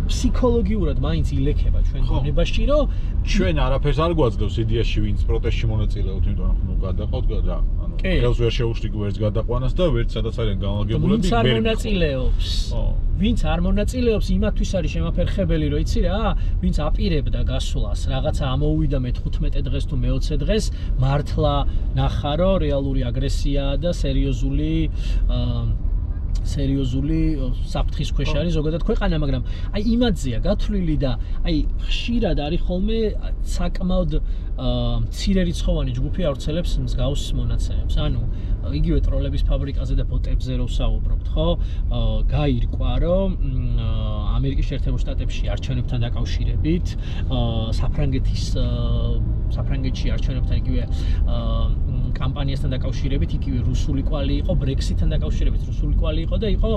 ფსიქოლოგიურად მაინც ილექება ჩვენ ბუნებაში, რომ ჩვენ არაფერს არ გვაძლევს იდეაში ვინც პროტესტში მონაწილეობთ, იმიტომ რომ გადაყავთ და ანუ ხელს ვერ შეუშლი ვერც გადაყვანას და ვერც სადაც არიან განლაგებულები ვერ მონაწილეობს. ვინც არ მონაწილეობს, იმათვის არის შემაფერხებელი, რომ იცი რა, ვინც აპირებდა გასვლას, რაღაცა ამოუვიდა მე-15 დღეს თუ მე-20 დღეს, მართლა ნახა რომ რეალური აგრესიაა და სერიოზული საფრთხის ქვეშ არის ზოგადად ქვეყანა, მაგრამ აი იმათზეა გათვლილი და აი ხშირად არის ხოლმე საკმაოდ მცირერიცხოვანი ჯგუფი ავრცელებს მსგავს მონაცემებს. ანუ იგივე ტროლების ფაბრიკაზე და ბოტებზე რო ვსაუბრობთ, ხო? გაირკვა, რომ ამერიკის შეერთებულ შტატებში არჩევნებთან დაკავშირებით, საფრანგეთში არჩევნებთან იგივე კამპანიასთან დაკავშირებით, იგივე რუსული კვალი იყო, ბრექსიტთან დაკავშირებით რუსული კვალი იყო და იყო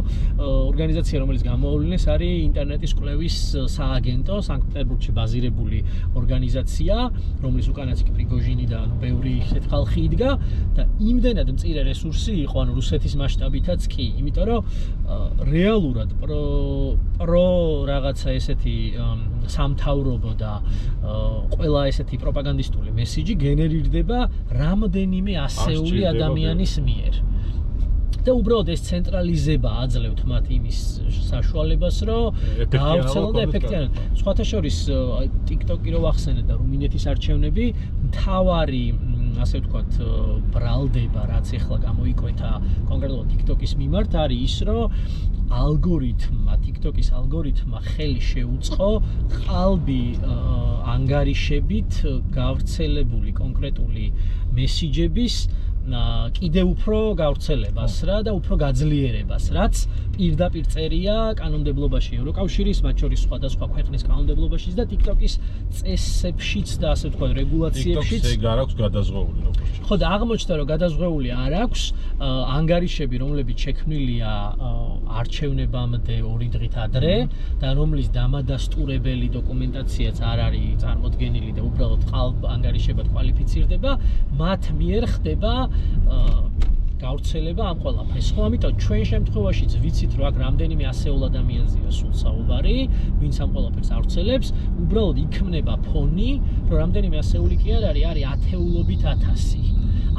ორგანიზაცია, რომელიც გამოავლინეს, არის ინტერნეტის კვლევის სააგენტო, სანქტ-პეტერბურგში ბაზირებული ორგანიზაცია, რომლის უკანაც კი პრიგოჟინი და ბევრი ისეთ ხალხი იდგა და იმდენად მწირე რესურსი იყო, ანუ რუსეთის მასშტაბითაც კი, იმიტომ რომ რეალურად პრო რაღაცა ესეთი სამთავრობო და ყველა ესეთი პროპაგანდისტული მესიჯი გენერირდება რამდენიმე ასეული ადამიანის მიერ. და უბრალოდ ეს ცენტრალიზება აძლევთ მათ იმის საშუალებას, რომ გაავრცელონ და ეფექტიანად. სხვათა შორის TikTok-ი რო ვახსენე და რუმინეთის არჩევნები, მთავარი ასე ვთქვათ, ბრალდება, რაც ახლა გამოიკვეთა კონკრეტულად TikTok-ის მიმართ, არის ის, რომ TikTok-ის ალგორითმმა ხელი შეუწყო ყალბი ანგარიშებით გავრცელებული კონკრეტული მესიჯების კიდევ უფრო გავრცელებას რა და უფრო გაძლიერებას, რაც პირდაპირ წერია კანონმდებლობაში ევროკავშირის, მათ შორის სხვადასხვა ქვეყნის კანონმდებლობაშიც და TikTok-ის წესებშიც და ასე ვთქვათ, რეგულაციებშიც. TikTok-ს ეგ არ აქვს გადაზღვეული როგორც. ხო და აღმოჩნდა, რომ გადაზღვეული არ აქვს ანგარიშები, რომლებიც შექმნილია არჩევნებამდე 2 დღით ადრე და რომლის დამადასტურებელი დოკუმენტაციაც არ არის წარმოდგენილი და უბრალოდ ანგარიშებად კვალიფიცირდება, მათ მიერ ხდება გავრცელება ამ ყველაფერს. ხო, ამიტომ ჩვენ შემთხვევაშიც ვიცით, რომ აქ რამდენიმე ასეულ ადამიანზეა სულ საუბარი, ვინც ამ ყველაფერს ავრცელებს, უბრალოდ იქმნება ფონი, რომ რამდენიმე ასეული კი არ არის, არის ათეულობით 1000.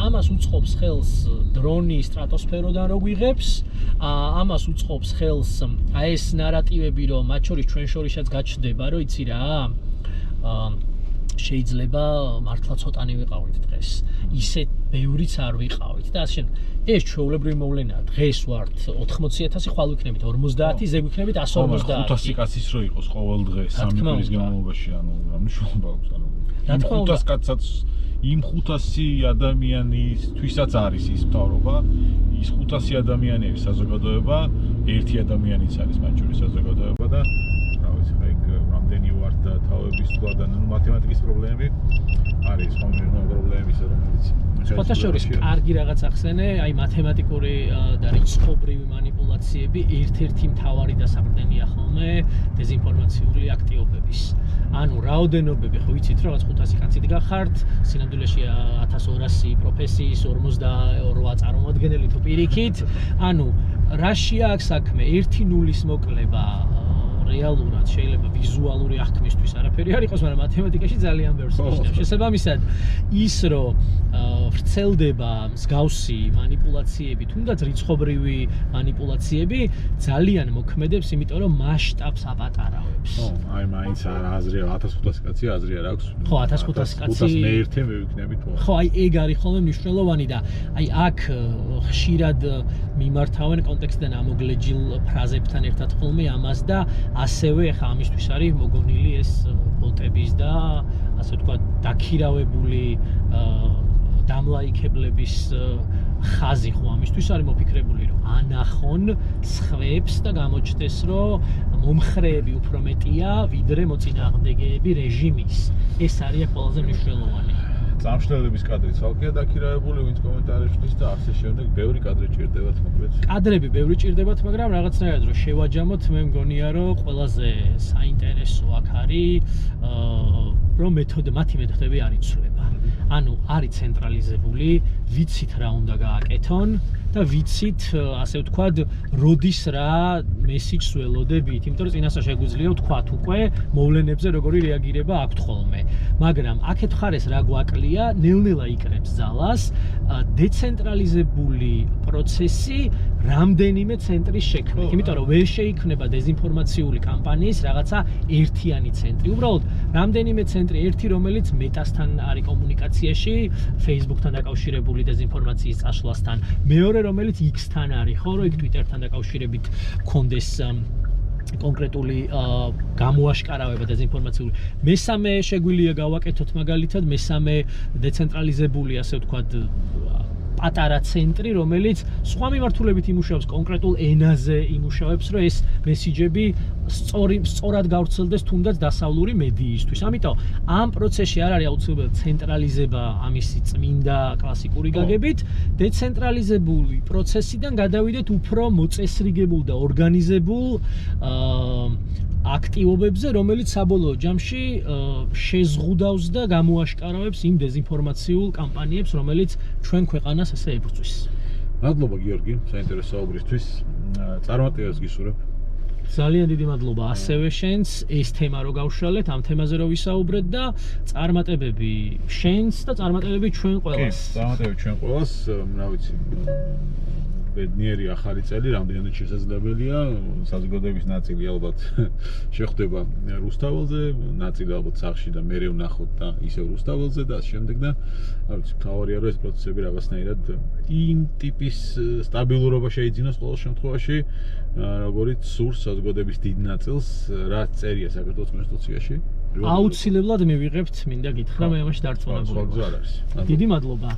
ამას უწყობს ხელს დრონი სტრატოსფეროდან რო გვიღებს, ამას უწყობს ხელს აი ეს ნარატივები, რომ მათ შორის ჩვენ შორისაც გაჩნდება, რომ იცი რა, შეიძლება მართლა ცოტანი ვიყავით დღეს. ისეთ ბევრიც არ ვიყავით და ასე შემდეგ. ეს ჩვეულებრივი მოვლენაა. დღეს ვართ 80,000, ხვალ ვიქნებით 50, ზეგ ვიქნებით 150. 500 კაცის რო იყოს ყოველ დღე 3 კვირის განმავლობაში, ანუ რა მნიშვნელობა აქვს, ანუ რა თქმა უნდა 500 კაცსაც იმ 500 ადამიანისთვისაც არის ის მთავრობა, ის 500 ადამიანების საზოგადოება, ერთი ადამიანიც არის მათ შორის საზოგადოება და რა ვიცი, ხა იქ რამდენი ვართ და თავების თქვა და ნუ მათემატიკის პრობლემები არის, ხომ პრობლემები, რომელიც სხვათა შორის კარგი რაღაც ახსენე, აი მათემატიკური და რიცხობრივი манипуляციები ერთ-ერთი მთავარი დასაყრდენია ხოლმე დეზინფორმაციული აქტივობების. ანუ რაოდენობები ხო ვიცით, რომ 500 კაცით გახართ, სინამდვილეში 1200 პროფესიის 48 წარმომადგენელი თუ პირიქით, ანუ რაშია აქ საქმე? 1 0-ის მოკლება რეალურად შეიძლება ვიზუალური აღქმისთვის არაფერი არ იყოს, მაგრამ მათემატიკაში ძალიან ბევრს ნიშნავს. შესაბამისად, ის რომ ვრცელდება მსგავსი манипуляციები, თუნდაც რიცხობრივი манипуляციები ძალიან მოქმედებს, იმიტომ რომ მასშტაბს აპატარავებს. ხო, აი მაინც აზრია 1500 კაცი აზრი არ აქვს. ხო, 1500 კაცი. 500 მე-1 მე ვიქნებით. ხო, აი ეგ არის ხოლმე მნიშვნელოვანი და აი აქ ხშირად მიმართავენ კონტექსტიდან ამოგლეჯილ ფრაზებთან ერთად ხოლმე ამას და ასევე ხა ამისთვის არის მოგონილი ეს ბოტების და ასე ვთქვათ დაქირავებული დამლაიქებლების ხაზი ხო ამისთვის არის მოფიქრებული, რომ ანახონ სხვებს და გამოჩნდეს, რომ მომხრეები უფრო მეტია ვიდრე მოწინააღმდეგეები რეჟიმის. ეს არის ყველაზე მნიშვნელოვანი. წამშლელების კადრი ცალკეა დაქირავებული, ვინც კომენტარებში ხდის და ასე შემდეგ, ბევრი კადრი ჭირდებათ მოკლედ. კადრები ბევრი ჭირდებათ, მაგრამ რაღაცნაირად რომ შევაჯამოთ, მე მგონია რომ ყველაზე საინტერესო აქ არის რომ მათი მეთოდები არ იცვლება. ანუ არის ცენტრალიზებული, ვიცით რა უნდა გააკეთონ და ვიცით, ასე ვთქვათ, როდის რა მესიჯს ველოდებით, იმიტომ რომ წინასწარ შეგვიძლია ვთქვათ უკვე მოვლენებზე როგორი რეაგირება აქვთ ხოლმე. მაგრამ აქეთ ხარეს რა გვაკლია, ნელ-ნელა იკრებს ძალას, დეცენტრალიზებული პროცესი რამდენიმე ცენტრის შექმნით. იმიტომ რომ ვერ შეიქმნება დეзинფორმაციული კამპანიის რაღაცა ერთიანი ცენტრი. უბრალოდ რამდენიმე ცენტრი, ერთი რომელიც მეტასთან არის კომუნიკაციაში, Facebook-თან დაკავშირებული დეзинფორმაციის წაშლასთან, მეორე რომელიც X-თან არის, ხო, რომ იქ Twitter-თან დაკავშირებით მქონდეს კონკრეტული გამოაშკარავება დეзинფორმაციული. მესამე შეგვიძლია გავაკეთოთ მაგალითად, მესამე დეცენტრალიზებული, ასე ვთქვათ, პატარა ცენტრი, რომელიც სხვა მიმართულებით იმუშავებს, კონკრეტულ ენაზე იმუშავებს, რომ ეს მესიჯები სწორად გავრცელდეს თუნდაც დასავლური მედიისთვის. ამიტომ ამ პროცესში არ არის აუცილებლად ცენტრალიზება ამისი წმინდა კლასიკური გაგებით, დეცენტრალიზებული პროცესიდან გადავიდეთ უფრო მოწესრიგებულ და ორგანიზებულ აქტივობებზე, რომელიც საბოლოო ჯამში შეზღუდავს და გამოაშკარავებს იმ დეзинფორმაციულ კამპანიებს, რომელიც ჩვენ ქვეყანას ესე ებრძვის. მადლობა გიორგი, საინტერესო საუბრისთვის. წარმატებას გისურვებ. ძალიან დიდი მადლობა ასევე შენს ეს თემა რო გავშალეთ, ამ თემაზე რო ვისაუბრეთ და წარმატებები შენს და წარმატებები ჩვენ ყველას. წარმატებები ჩვენ ყველას, რა ვიცი. ბედნიერი ახალი წელი რამდენად შესაძლებელია, საზოგადოების ნაწილი ალბათ შეხვდება რუსთაველზე, ნაწილი ალბათ სახლში და მერე ვნახოთ და ისევ რუსთაველზე და შემდეგ და რა ვიცი, მთავარია რომ ეს პროცესები რაღაცნაირად იმ ტიპის სტაბილურობა შეიძინოს ყოველ შემთხვევაში, როგორც სურს საზოგადოების დიდ ნაწილს, რაც წერია საქართველოს კონსტიტუციაში. აუცილებლად მივიღებთ, მინდა გითხრა, მე ამაში დარწმუნებული ვარ. სხვა გზა არ არის. დიდი მადლობა.